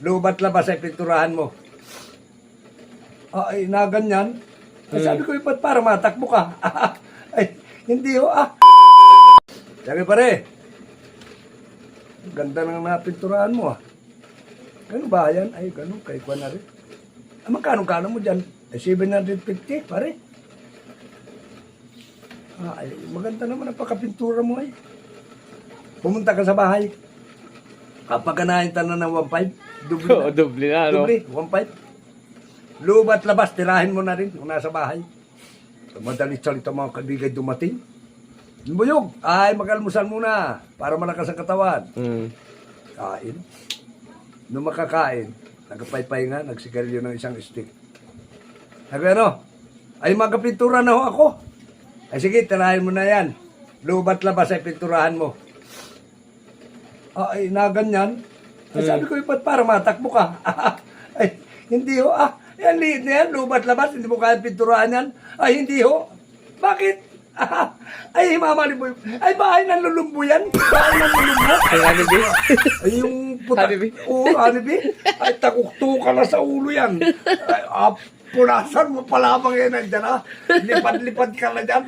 lubat labas ay pinturahan mo. Ay, na ganyan. Ay, sabi ko, ba't para matakbo ka? Ay, hindi ho, Sabi pare, ganda nang napinturahan mo, Ganun ba yan? Ay, ganun, kay Kwan na rin. Magkano-kano mo dyan? Ay, 750, pare. Ay, maganda naman ang pagkapintura mo, ay. Pumunta ka sa bahay. Kapag ganahin ka na ng 1.5, doble na. Doble na, no? Doble, 1.5. Lubat labas, tirahin mo na rin kung nasa bahay. Madalit salita mga kabigay dumating. Buyog, ay mag-almusal muna para malakas ang katawan. Kain. Nung makakain, nagpaypay nga, nagsigarilyo ng isang stick. Ano? Ay magkapintura na ho ako. Ay sige, tirahin mo na yan. Lubat labas ay pinturahan mo. Ay, na ganyan. Ay, sabi ko, ba't para matakbo ka? Ay, hindi ho, yan, liit na yan, lubat labas, hindi mo kaya pinturahan yan. Ay, hindi ho. Bakit? Ay, mamali mo. Ay, bahay ng lulumbo yan. Bahay ng lulumbo. Ay, Hanibi? Ay, yung puta. Hanibi? Oo, Hanibi. Ay, takukto ka na sa ulo yan. Ay, punasan mo pa lamang yan nandyan, Lipad-lipad ka na dyan.